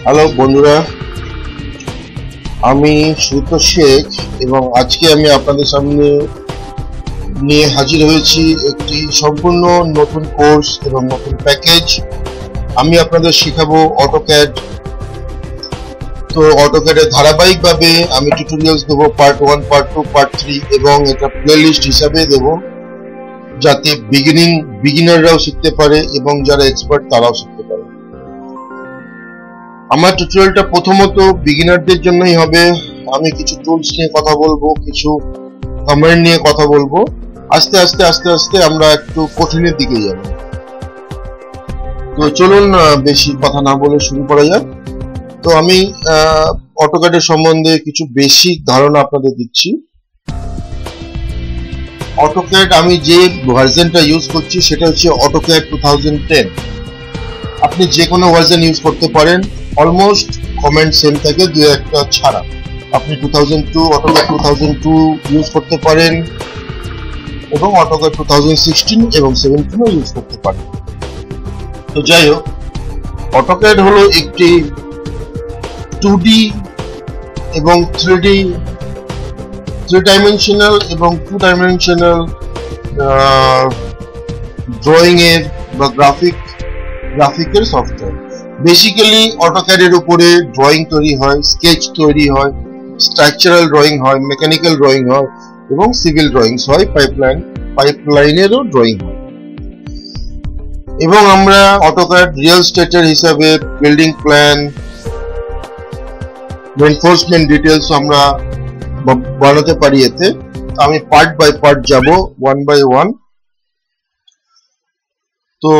Hello বন্ধুরা, আমি সুত শেখ এবং আজকে আমি আপনাদের সামনে নিয়ে হাজির হয়েছি একটি সম্পূর্ণ নতুন কোর্স এবং নতুন প্যাকেজ। আমি আপনাদের শেখাবো অটোক্যাড। তো অটোক্যাডের ধারাবাহিকভাবে আমি টিউটোরিয়ালস দেবো, পার্ট 1, পার্ট 2, পার্ট 3 এবং এটা প্লেলিস্ট হিসাবে দেবো, যাতে বিগিনাররাও শিখতে পারে এবং যারা এক্সপার্ট তারাও শিখতে পারে। আমার টিউটোরিয়ালটা প্রথমত বিগিনারদের জন্যই হবে। আমি কিছু টুলস নিয়ে কথা বলবো, কিছু কমান্ড নিয়ে কথা বলবো। আস্তে আস্তে আমরা একটু কঠিনের দিকে যাব। তো চলুন বেশি কথা না বলে শুরু করা যাক। তো আমি অটোক্যাডের সম্বন্ধে কিছু বেসিক ধারণা আপনাদের দিচ্ছি। অটোক্যাড আমি যে ভার্সনটা ইউজ করছি সেটা হচ্ছে অটোক্যাড 2010। আপনি যে কোনো ভার্সন ইউজ করতে পারেন, অলমোস্ট কমেন্ট সেম থাকে, দু একটা ছাড়া। আপনি 2002 অটোক্যাড 2002 ইউজ করতে পারেন এবং অটোক্যাড 2016 এবং 17 ইউজ করতে পারেন। তো যাই হোক, অটোক্যাড হলো একটি 2D এবং 3D, 3 ডাইমেনশনাল এবং 2 ডাইমেনশনাল ড্রয়িং এর বা গ্রাফিকের সফটওয়্যার। বেসিক্যালি অটোক্যাডের উপরে ড্রয়িং তৈরি হয়, স্কেচ তৈরি হয়, স্ট্রাকচারাল ড্রয়িং হয়, মেকানিক্যাল ড্রয়িং হয় এবং সিভিল ড্রয়িংস হয়, পাইপলাইনেরও ড্রয়িং হয়। এবং আমরা অটোক্যাড রিয়েল স্টেটের হিসাবে বিল্ডিং প্ল্যান, এনফোর্সমেন্ট ডিটেলস আমরা বানাতে পারি এতে। আমি পার্ট বাই পার্ট যাব, 1 by 1। তো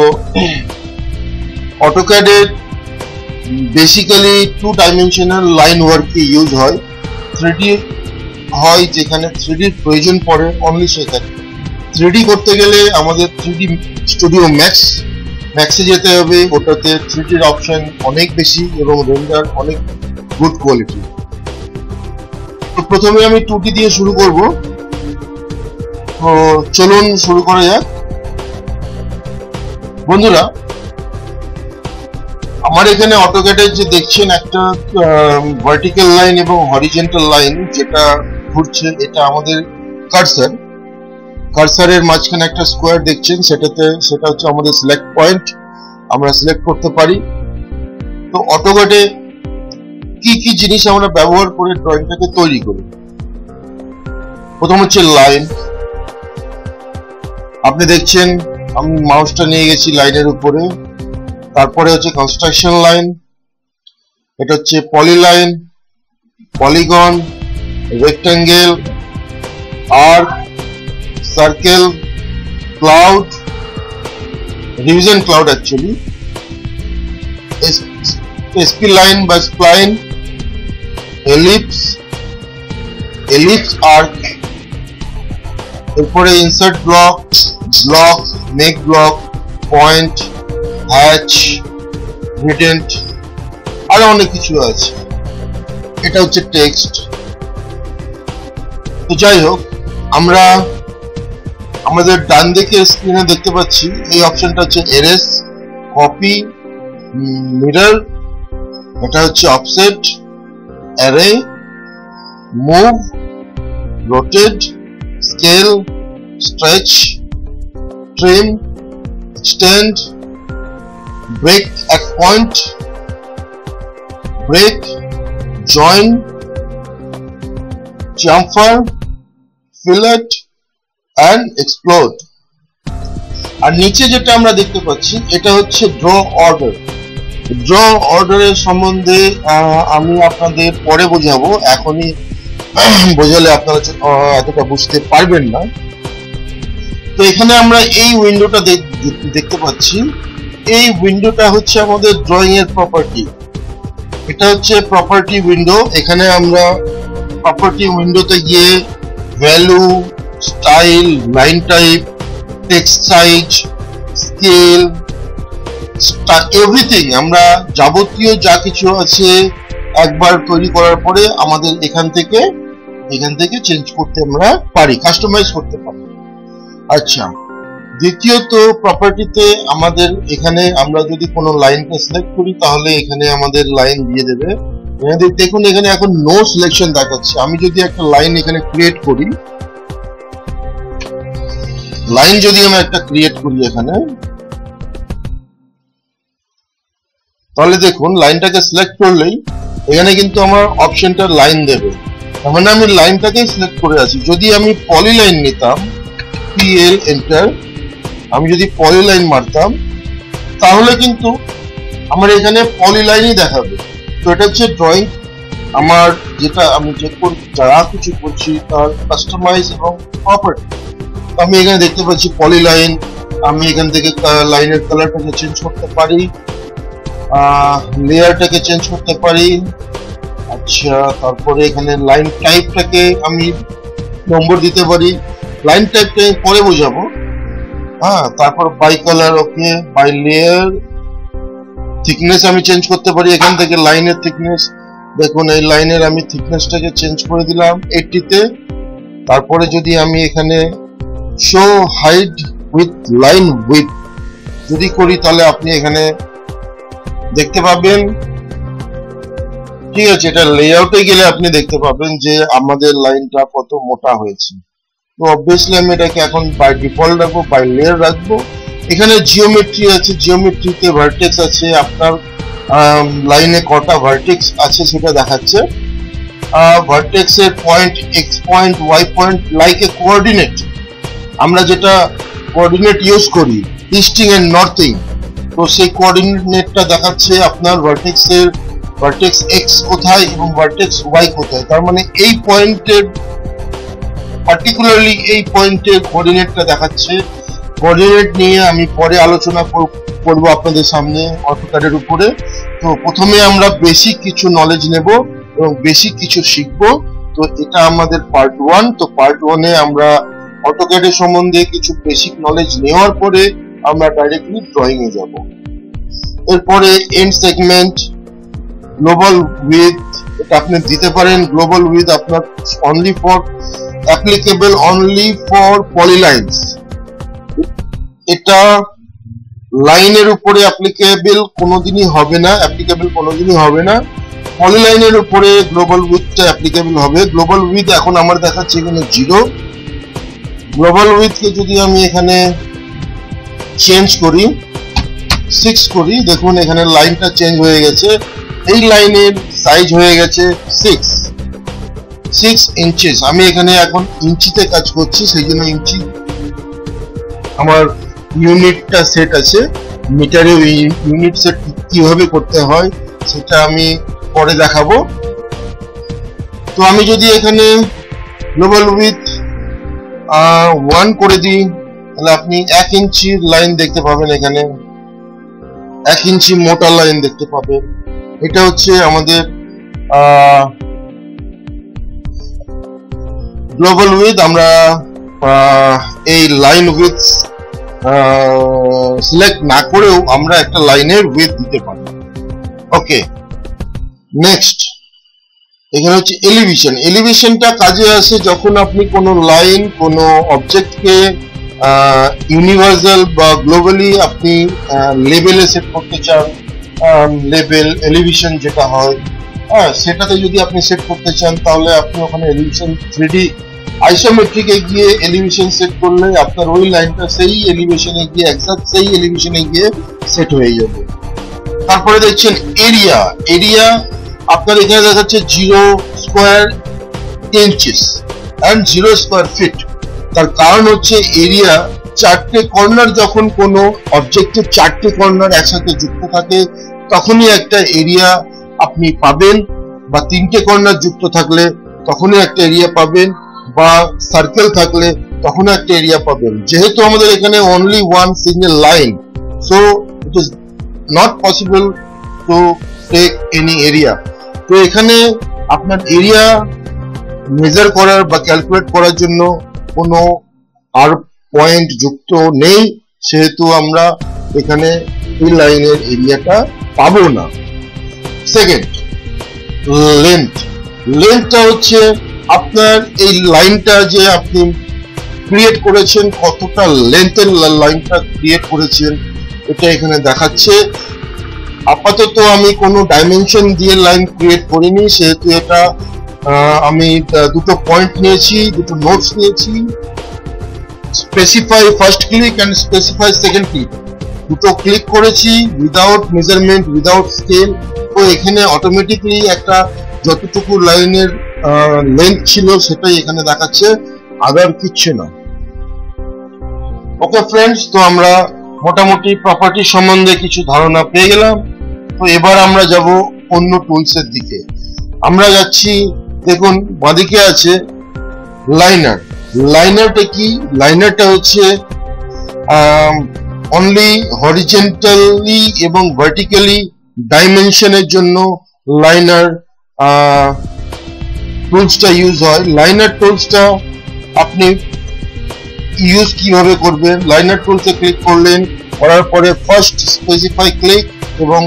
অটোক্যাডের বেসিক্যালি 2 ডাইমেনশনাল লাইন ওয়ার্কে ইউজ হয়। 3D হয় যেখানে 3D এর প্রয়োজন পড়ে অনলি সেখানে। 3D করতে গেলে আমাদের 3D স্টুডিও ম্যাক্সে যেতে হবে। ওটাতে 3D এর অপশন অনেক বেশি এবং রেন্ডার অনেক গুড কোয়ালিটি। তো প্রথমে আমি 2D দিয়ে শুরু করব। তো চলুন শুরু করা যাক। বন্ধুরা, আমার এখানে অটোক্যাডের যে দেখছেন একটা ভার্টিক্যাল লাইন এবং হরিজন্টাল লাইন যেটা ঘুরছে, এটা আমাদের কার্সারের মাঝখানে একটা স্কোয়ার দেখছেন, সেটা হচ্ছে আমাদের সিলেক্ট পয়েন্ট। আমরা সিলেক্ট করতে পারি। তো অটোক্যাডে কি কি জিনিস আমরা ব্যবহার করে ড্রয়িংটাকে তৈরি করি। প্রথম হচ্ছে লাইন। আপনি দেখছেন আমি মাউসটা নিয়ে গেছি লাইনের উপরে। তারপরে হচ্ছে কনস্ট্রাকশন লাইন, এটা হচ্ছে polyline, polygon, rectangle, arc, circle, cloud, revision cloud actually, SP line বা স্প্লাইন, এলিপস আর্ক, এরপরে insert block, make block, point, hatch, gradient, আরো অনেক কিছু আছে। এটা হচ্ছে টেক্সট। তো যাই হোক, আমরা আমাদের ডান দিকে স্ক্রিনে দেখতে পাচ্ছি এই অপশনটা হচ্ছে এরেস, কপি, মিরর, এটা হচ্ছে offset, array, move, rotate, scale, stretch, trim, extend, break at point, break, join, chamfer, fillet and explode। আর নিচে যেটা আমরা দেখতে পাচ্ছি এটা হচ্ছে ড্র অর্ডার। ড্র অর্ডারের সম্বন্ধে আমি আপনাদের পরে বোঝাবো, এখনই বোঝালে আপনারা এতটা বুঝতে পারবেন না। তো এখানে আমরা এই উইন্ডোটা দেখতে পাচ্ছি। এই উইন্ডোটা হচ্ছে আমাদের ড্রয়িং এর প্রপার্টি। এটা হচ্ছে প্রপার্টি উইন্ডো। এখানে আমরা প্রপার্টি উইন্ডোতে গিয়ে value, style, line type, text size, scale, everything, আমরা যাবতীয় যা কিছু আছে একবার তৈরি করার পরে আমাদের এখান থেকে চেঞ্জ করতে আমরা পারি, কাস্টমাইজ করতে পারি। আচ্ছা, দ্বিতীয়ত প্রপার্টিতে আমাদের এখানে আমরা যদি কোনো লাইনকে সিলেক্ট করি তাহলে এখানে আমাদের লাইন দিয়ে দেবে। দেখুন এখানে এখন নো সিলেকশন দেখাচ্ছে। আমি যদি একটা লাইন এখানে ক্রিয়েট করি, লাইন যদি আমি একটা ক্রিয়েট করি এখানে, তাহলে দেখুন লাইনটাকে সিলেক্ট করলেই এখানে কিন্তু আমার অপশনটা লাইন দেবে। তার মানে আমি লাইনটাকে সিলেক্ট করে আছি। যদি আমি পলিলাইন নিতাম, PL এন্টার, আমি যদি পলিলাইন মারতাম তাহলে কিন্তু আমার এখানে পলিলাইনই দেখাবে। তো এটা হচ্ছে ড্রয়িং আমার যেটা আমি যা কিছু করছি তার কাস্টমাইজ এবং প্রপার্টি। আমি এখানে দেখতে পাচ্ছি পলিলাইন। আমি এখান থেকে লাইনের কালারটাকে চেঞ্জ করতে পারি, লেয়ারটাকে চেঞ্জ করতে পারি। আচ্ছা, তারপরে এখানে লাইন টাইপটাকে আমি নম্বর দিতে পারি। লাইন টাইপটা পরে বোঝাবো। তারপর by colour, okay, by layer, thickness আমি চেঞ্জ করতে পারি এখান থেকে। লাইনের থিকনেস দেখুন, এই লাইনের আমি থিকনেসটাকে চেঞ্জ করে দিলাম 80 তে। তারপরে যদি আমি এখানে show hide with line with যদি করি তাহলে আপনি এখানে দেখতে পাবেন। ঠিক আছে, এটা লেআউটে গেলে আপনি দেখতে পাবেন যে আমাদের লাইনটা কত মোটা হয়েছে। তো অবভিয়াসলি আমি এটাকে এখন বাই ডিফল্ট রাখবো, বাই লেয়ার রাখবো। এখানে জিওমেট্রি আছে, জিওমেট্রিতে ভার্টেক্স আছে, আপনার লাইনে কটা ভার্টেক্স আছে সেটা দেখাচ্ছে। ভার্টেক্স এর point, X point, Y point, like a coordinate. আমরা যেটা কোঅর্ডিনেট ইউজ করি ইস্টিং এন্ড নর্থিং, তো সেই কোঅর্ডিনেটটা দেখাচ্ছে আপনার ভার্টেক্স এক্স কোথায় এবং ভার্টেক্স ওয়াই কোথায়। তার মানে এই পয়েন্টের, পার্টিকুলারলি এই পয়েন্টের কোঅর্ডিনেটটা দেখাচ্ছে। কোঅর্ডিনেট নিয়ে আমি পরে আলোচনা করব আপনাদের সামনে অটোক্যাডের উপরে। তো প্রথমে আমরা বেসিক কিছু নলেজ নেব এবং বেসিক কিছু শিখব। তো এটা আমাদের পার্ট 1। তো পার্ট 1-এ আমরা অটোক্যাডের সম্বন্ধে কিছু বেসিক নলেজ নেওয়ার পরে আমরা ডাইরেক্টলি ড্রয়িং এ যাব। এরপরে এন্ড সেগমেন্ট, গ্লোবাল উইথ, এটা আপনি দিতে পারেন। গ্লোবাল উইথ আপনার only for applicable only for polylines. এটা লাইনের উপরে অ্যাপ্লিকেবল কোনোদিনই হবে না, পলিলাইনের উপরে গ্লোবাল উইথটা অ্যাপ্লিকেবল হবে। গ্লোবাল উইথ এখন আমার দেখাচ্ছে এখানে 0। গ্লোবাল উইথকে যদি আমি এখানে চেঞ্জ করি, 6 করি, দেখুন এখানে লাইনটা চেঞ্জ হয়ে গেছে। এই লাইনের সাইজ হয়ে গেছে 6 ইঞ্চেস। আমি এখানে এখন ইঞ্চিতে কাজ করছি, সেই জন্য ইঞ্চি আমার ইউনিটটা সেট আছে। মিটারে ইউনিট সেট কিভাবে করতে হয় সেটা আমি পরে দেখাবো। তো আমি যদি এখানে গ্লোবাল উইথ 1 করে দিই তাহলে আপনি 1 ইঞ্চির লাইন দেখতে পাবেন। এখানে 1 ইঞ্চি মোটা লাইন দেখতে পাবেন। এটা হচ্ছে আমাদের গ্লোবাল উইথ। আমরা এই লাইন উইথ সিলেক্ট না করেও আমরা একটা লাইনের উইথ দিতে পারি। ওকে, নেক্সট এখানে হচ্ছে এলিভেশন। এলিভেশনটা কাজে আসে যখন আপনি কোনো লাইন, কোনো অবজেক্টকে ইউনিভার্সাল বা গ্লোবালি আপনি লেভেলে সেট করতে চান। লেভেল এলিভেশন যেটা হয়, সেটাতে যদি আপনি সেট করতে চান তাহলে আপনি ওখানে এলিভেশন 3D আইসোমেট্রিকে গিয়ে এলিভেশন সেট করলে আপনার ওই লাইনটা সেই এলিভেশনে গিয়ে, এক্সাক্ট সেই এলিভেশনে গিয়ে সেট হয়ে যাবে। তারপরে দেখছেন এরিয়া আপনার এখানে দেখাচ্ছে 0 square inches and 0 square feet. তার কারণ হচ্ছে এরিয়া, 4টে কর্নার, যখন কোনো অবজেক্টের 4টে কর্নার একসাথে যুক্ত থাকে তখনই একটা এরিয়া আপনি পাবেন, বা 3টে কর্নার যুক্ত থাকলে তখনই একটা এরিয়া পাবেন, বা সার্কেল থাকলে তখন একটা এরিয়া পাবেন। যেহেতু আমাদের এখানে only one single line, so it is not possible to take any area. তো এখানে আপনার এরিয়া মেজার করার বা ক্যালকুলেট করার জন্য কোনো আর পয়েন্ট যুক্ত নেই, সেহেতু আমরা এখানে এই লাইনের এরিয়াটা পাবো না। সেকেন্ড, লেন্থটা হচ্ছে আপনার এই লাইনটা যে আপনি ক্রিয়েট করেছেন, কতটা লেন্থের লাইনটা ক্রিয়েট করেছেন এটা এখানে দেখাচ্ছে। আপাতত আমি কোনো ডাইমেনশন দিয়ে লাইন ক্রিয়েট করিনি, সেহেতু এটা আমি দুটো পয়েন্ট নিয়েছি, দুটো নোটস নিয়েছি, specify first click and specify second click, দুটো ক্লিক করেছি উইদাউট মেজারমেন্ট, উইদাউট স্কেল। তো এখানে অটোমেটিকলি একটা যতটুকু লাইনের লেন্থ ছিল সেটাই এখানে দেখাচ্ছে, আদার কিচ্ছু না। ওকে ফ্রেন্ডস, তো আমরা মোটামুটি প্রপার্টি সম্বন্ধে কিছু ধারণা পেয়ে গেলাম। তো এবার আমরা যাব অন্য টুলসের দিকে। আমরা যাচ্ছি, দেখুন বাঁদিকে আছে লাইনার। লাইনারটা কি? লাইনারটা হচ্ছে অনলি হরিজেন্টালি এবং ভার্টিক্যালি ডাইমেনশনের জন্য লাইনার টুলসটা ইউজ হয়। লাইনার টুলসটা আপনি ইউজ কিভাবে করবেন? লাইনার টুলসে ক্লিক করলেন, করার পরে ফার্স্ট স্পেসিফাই ক্লিক এবং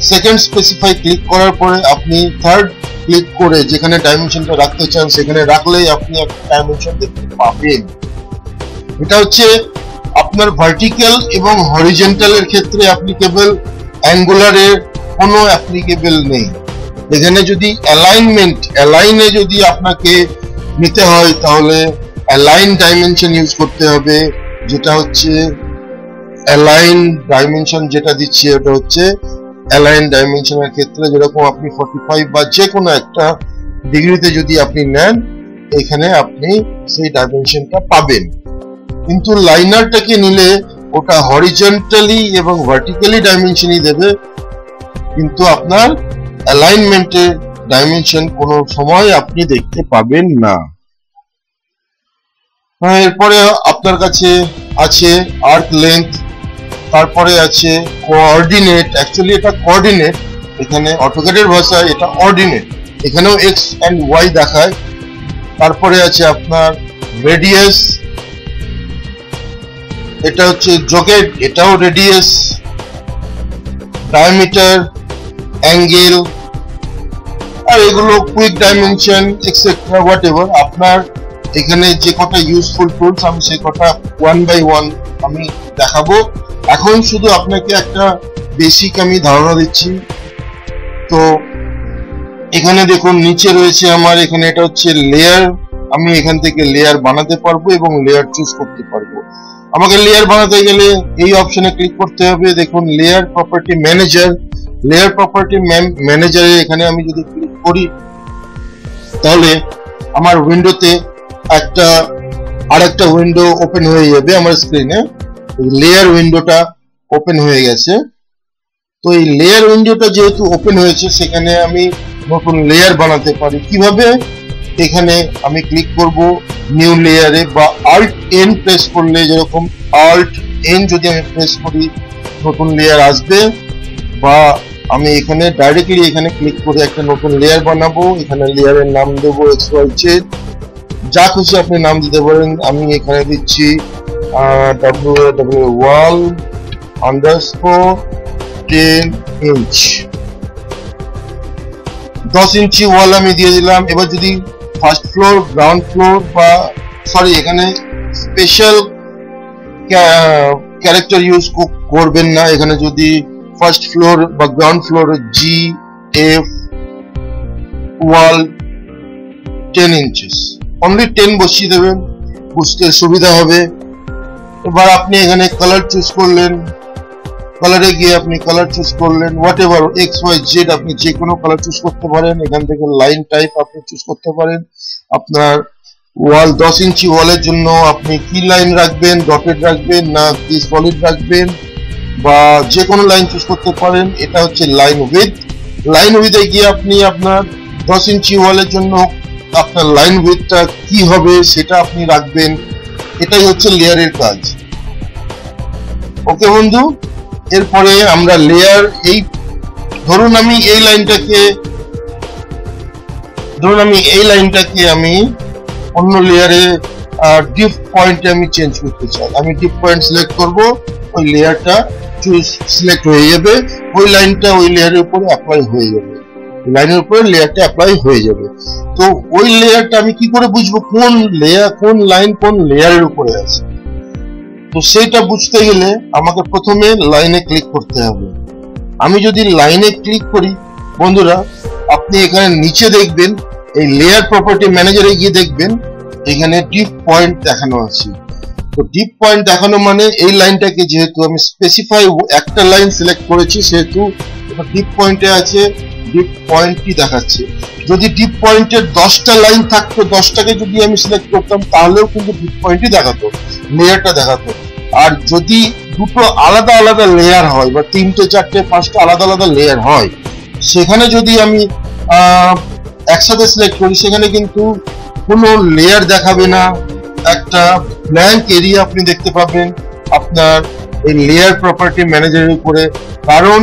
সেকেন্ড স্পেসিফাই ক্লিক করার পরে আপনি থার্ড ক্লিক করে যেখানে ডাইমেনশনটা রাখতে চান সেখানে রাখলেই আপনি একটা ডাইমেনশন দেখতে পাবেন। এটা হচ্ছে আপনার ভার্টিক্যাল এবং হরিজেন্টালের ক্ষেত্রে অ্যাপ্লিকেবল, অ্যাঙ্গুলারের কোনো অ্যাপ্লিকেবল নেই। এখানে যদি অ্যালাইনে যদি আপনাকে নিতে হয় তাহলে অ্যালাইন ডাইমেনশন ইউজ করতে হবে, যেটা হচ্ছে অ্যালাইন ডাইমেনশন যেটা দিচ্ছে ওটা হচ্ছে অ্যালাইন ডাইমেনশনের ক্ষেত্রে যেরকম আপনি 45 বা যে কোনো একটা ডিগ্রিতে যদি আপনি নেন এখানে আপনি সেই ডাইমেনশনটা পাবেন। কিন্তু লাইনারটাকে নিলে ওটা হরিজন্টালি এবং ভার্টিক্যালি ডাইমেনশনই দেবে, কিন্তু আপনার অ্যালাইনমেন্টের ডাইমেনশন কোনো সময় আপনি দেখতে পাবেন না। এরপরে আপনার কাছে আছে আর্ক লেন্থ, তারপরে আছে কোঅর্ডিনেট। অ্যাকচুয়ালি এটা কোঅর্ডিনেট, এখানে অটোক্যাডের ভাষায় এটা অর্ডিনেট, এখানেও এক্স এন্ড ওয়াই দেখায়। তারপরে আছে আপনার রেডিয়াস, এটা হচ্ছে জোকেট, এটাও রেডিয়াস, ডায়ামিটার, অ্যাঙ্গেল, আর এগুলো quick dimension etcetera what ever. আপনার এখানে যে কটা ইউজফুল টুলস আমি সেই কটা 1 by 1 আমি দেখাবো। এখন শুধু আপনাকে একটা বেসিক আমি ধারণা দিচ্ছি। তো এখানে দেখুন নিচে রয়েছে আমার, এখানে এটা হচ্ছে লেয়ার, আমি এখান থেকে লেয়ার বানাতে পারবো এবং লেয়ার চুজ করতে পারবো। আমাকে লেয়ার বানাতে গেলে এই অপশনে ক্লিক করতে হবে। দেখুন layer property manager, layer property ম্যানেজারে এখানে আমি যদি ক্লিক করি তাহলে আমার উইন্ডোতে আরেকটা উইন্ডো ওপেন হয়ে যাবে আমার স্ক্রিনে। লেয়ার উইন্ডোটা ওপেন হয়ে গেছে। তো এই লেয়ার উইন্ডোটা যেহেতু ওপেন হয়েছে সেখানে আমি নতুন লেয়ার বানাতে পারি। কিভাবে? এখানে আমি ক্লিক করব নিউ লেয়ারে, বা alt n প্রেস করলে, যেরকম alt n যদি আমি প্রেস করি নতুন লেয়ার আসবে, বা আমি এখানে ডাইরেক্টলি এখানে ক্লিক করে একটা নতুন লেয়ার বানাবো। এখানে লেয়ারের নাম দেবো XYZ, যা খুশি আপনি নাম দিতে পারেন। আমি এখানে দিচ্ছি wall _ 10 ইঞ্চ, 10 ইঞ্চি ওয়াল আমি দিয়ে দিলাম। এবার যদি ফার্স্ট ফ্লোর, গ্রাউন্ড ফ্লোর, বা সরি এখানে স্পেশাল ক্যারেক্টার ইউজ করবেন না। এখানে যদি ফার্স্ট ফ্লোর বা গ্রাউন্ড ফ্লোর GF ওয়াল 10 ইঞ্চেস, অনলি 10 বসিয়ে দেবেন, বুঝতে সুবিধা হবে। এবার আপনি এখানে কালার চুজ করলেন, কালারে গিয়ে আপনি কালার চুজ করলেন, হোয়াট এভার XYZ আপনি যে কোনো কালার চুজ করতে পারেন। এখান থেকে লাইন টাইপ আপনি চুজ করতে পারেন। আপনার ওয়াল 10 ইঞ্চি ওয়ালের জন্য আপনি কি লাইন রাখবেন, ডটেড রাখবেন না কি সলিড রাখবেন, বা যে কোনো লাইন চুজ করতে পারেন। এটা হচ্ছে লাইন উইথ। লাইন উইথে গিয়ে আপনি আপনার 10 ইঞ্চি ওয়ালের জন্য আপনার লাইন উইথটা কি হবে সেটা আপনি রাখবেন। এটাই হচ্ছে লেয়ারের কাজ। ওকে বন্ধু, এরপরে আমরা লেয়ার, এই ধরুন আমি এই লাইনটাকে আমি অন্য লেয়ারে ডিপ পয়েন্টে আমি চেঞ্জ করতে চাই। আমি ডিপ পয়েন্ট সিলেক্ট করব, ওই লেয়ারটা সিলেক্ট হয়ে যাবে, ওই লাইনটা ওই লেয়ারের উপরে অ্যাপ্লাই হয়ে যাবে। লাইনের উপরে লেয়ারটা অ্যাপ্লাই হয়ে যাবে। তো ওই লেয়ারটা আমি কি করে বুঝবো কোন লেয়ার, কোন লাইন কোন লেয়ারের উপরে আছে? তো সেটা বুঝতে গেলে আমাকে প্রথমে লাইনে ক্লিক করতে হবে। আমি যদি লাইনে ক্লিক করি বন্ধুরা, আপনি এখানে নিচে দেখবেন এই লেয়ার প্রপার্টি ম্যানেজারে গিয়ে দেখবেন এখানে ডিপ পয়েন্ট দেখানো আছে। তো ডিপ পয়েন্ট দেখানো মানে এই লাইনটাকে যেহেতু আমি স্পেসিফাই একটা লাইন সিলেক্ট করেছি সেহেতু ডিপ পয়েন্টে আছে, ডিপ পয়েন্টই দেখাচ্ছে। যদি ডিপ পয়েন্টের 10টা লাইন থাকতো, 10টাকে যদি আমি সিলেক্ট করতাম তাহলেও কিন্তু ডিপ পয়েন্টই দেখাতো, লেয়ারটা দেখাতো। আর যদি দুটো আলাদা আলাদা লেয়ার হয় বা 3টে 4টে 5টা আলাদা আলাদা লেয়ার হয়, সেখানে যদি আমি একসাথে সিলেক্ট করি সেখানে কিন্তু কোনো লেয়ার দেখাবে না, একটা ব্ল্যাঙ্ক এরিয়া আপনি দেখতে পাবেন আপনার এই লেয়ার প্রপার্টি ম্যানেজারের উপরে। কারণ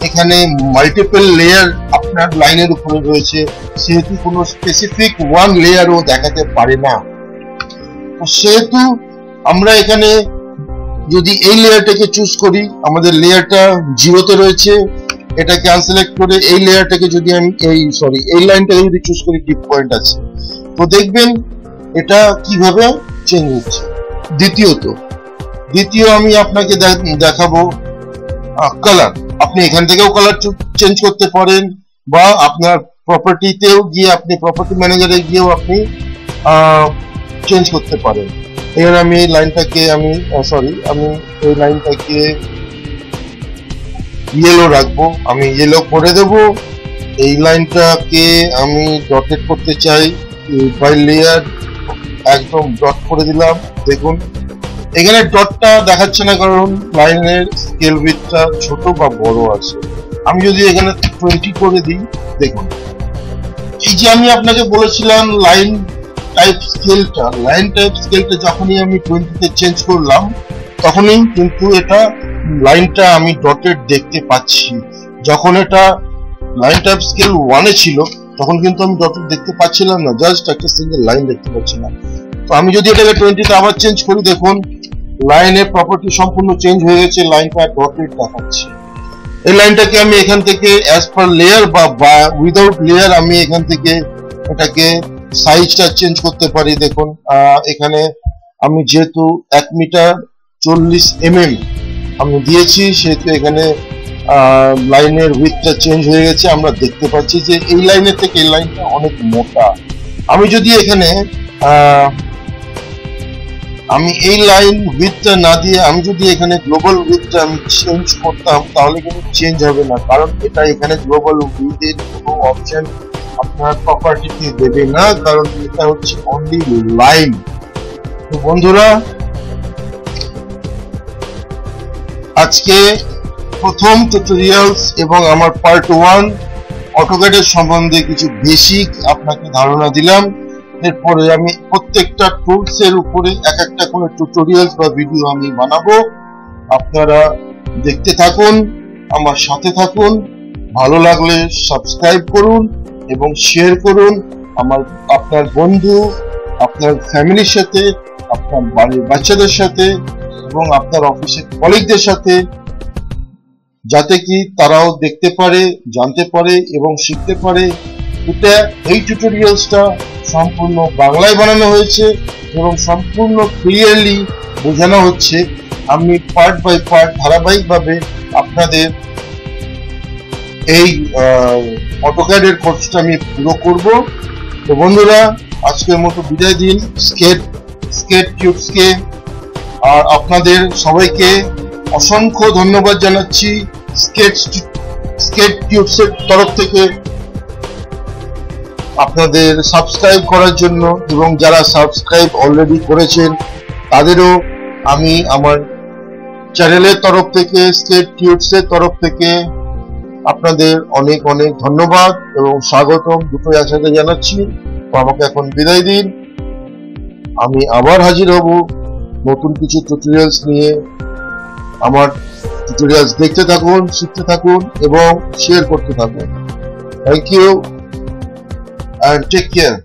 এখানে মাল্টিপল লেয়ার আপনার লাইনের উপরে রয়েছে, সেহেতু কোনো স্পেসিফিক ওয়ান লেয়ারও দেখাতে পারে না। তো সেহেতু আমরা এখানে যদি এই লেয়ারটাকে চুজ করি, আমাদের লেয়ারটা 0তে রয়েছে, এটাকে আনসিলেক্ট করে এই লেয়ারটাকে যদি আমি এই লাইনটাকে যদি চুজ করি ডিপ পয়েন্ট আছে, তো দেখবেন এটা কিভাবে চেঞ্জ হচ্ছে। দ্বিতীয় আমি আপনাকে দেখাবো কালার। আপনি এখান থেকেও কালার চেঞ্জ করতে পারেন বা আপনার প্রপার্টিতেও গিয়ে আপনি প্রপার্টি ম্যানেজারে গিয়েও আপনি চেঞ্জ করতে পারেন। এবার আমি এই লাইনটাকে আমি এই লাইনটাকে ইয়েলো রাখবো, আমি ইয়েলো করে দেব। এই লাইনটাকে আমি ডটেড করতে চাই, বাই লেয়ার একদম ডট করে দিলাম। দেখুন এখানে ডটটা দেখাচ্ছে না কারণ লাইনের স্কেল উইডথটা ছোট বা বড় আছে। আমি যদি এখানে 20 করে দিই, দেখুন এই যে আমি আপনাকে বলেছিলাম লাইন টাইপ স্কেলটা যখনই আমি 20তে চেঞ্জ করলাম তখনই কিন্তু এটা লাইনটা আমি ডটেড দেখতে পাচ্ছি। যখন এটা লাইন টাইপ স্কেল 1-এ ছিল তখন কিন্তু আমি ডটেড দেখতে পাচ্ছিলাম না, জাস্ট একটা সিঙ্গেল লাইন দেখতে পাচ্ছিলাম। তো আমি যদি এটাকে 20তে আবার চেঞ্জ করি, দেখুন লাইনের প্রপার্টি সম্পূর্ণ চেঞ্জ হয়ে গেছে, লাইনটা ডটেড দেখাচ্ছে। এই লাইনটাকে আমি এখান থেকে অ্যাজ পার লেয়ার বা উইদাউট লেয়ার আমি এখান থেকে এটাকে সাইজটা চেঞ্জ করতে পারি। দেখুন এখানে আমি যেহেতু 1 মিটার 40 mm আমি দিয়েছি সেহেতু এখানে লাইনের উইডথটা চেঞ্জ হয়ে গেছে। আমরা দেখতে পাচ্ছি যে এই লাইনের থেকে এই লাইনটা অনেক মোটা। আমি যদি এখানে আমি এই লাইন উইডথটা না দিয়ে আমি যদি এখানে গ্লোবাল উইডথটা আমি চেঞ্জ করতাম তাহলে কিন্তু চেঞ্জ হবে না, কারণ এটা এখানে গ্লোবাল উইডথের কোনো অপশন আপনার প্রপার্টিতে দেবে না, কারণ এটা হচ্ছে অনলি লাইন। তো বন্ধুরা আজকে প্রথম টিউটোরিয়ালস এবং আমার পার্ট 1 অটোক্যাডের সম্বন্ধে কিছু বেসিক আপনাকে ধারণা দিলাম। এরপরে আমি প্রত্যেকটা টুলস এর উপরে এক একটা করে টিউটোরিয়ালস বা ভিডিও আমি বানাবো। আপনারা দেখতে থাকুন, আমার সাথে থাকুন। ভালো লাগলে সাবস্ক্রাইব করুন এবং শেয়ার করুন আপনার বন্ধু, আপনার ফ্যামিলির সাথে, আপনার বাড়ির বাচ্চাদের সাথে এবং আপনার অফিসের কলিগদের সাথে, যাতে কি তারাও দেখতে পারে, জানতে পারে এবং শিখতে পারে। এই টিউটোরিয়ালসটা সম্পূর্ণ বাংলায় বানানো হয়েছে এবং সম্পূর্ণ ক্লিয়ারলি বোঝানো হচ্ছে। আমি পার্ট বাই পার্ট ধারাবাহিকভাবে আপনাদের এই অটোক্যাডের কোর্সটা আমি পুরো করব। তো বন্ধুরা আজকের মতো বিদায় দিন স্কেট টিউবসকে, আর আপনাদের সবাইকে অসংখ্য ধন্যবাদ জানাচ্ছি স্কেট টিউবসের তরফ থেকে আপনাদের সাবস্ক্রাইব করার জন্য, এবং যারা সাবস্ক্রাইব অলরেডি করেছেন তাদেরও আমি আমার চ্যানেলের তরফ থেকে, স্কেট টিউবসের তরফ থেকে আপনাদের অনেক অনেক ধন্যবাদ এবং স্বাগতম দুটোই একসাথে জানাচ্ছি। তো আমাকে এখন বিদায় দিন, আমি আবার হাজির হব নতুন কিছু টিউটোরিয়ালস নিয়ে। আমার টিউটোরিয়ালস দেখতে থাকুন, শিখতে থাকুন এবং শেয়ার করতে থাকুন। Thank you and take care.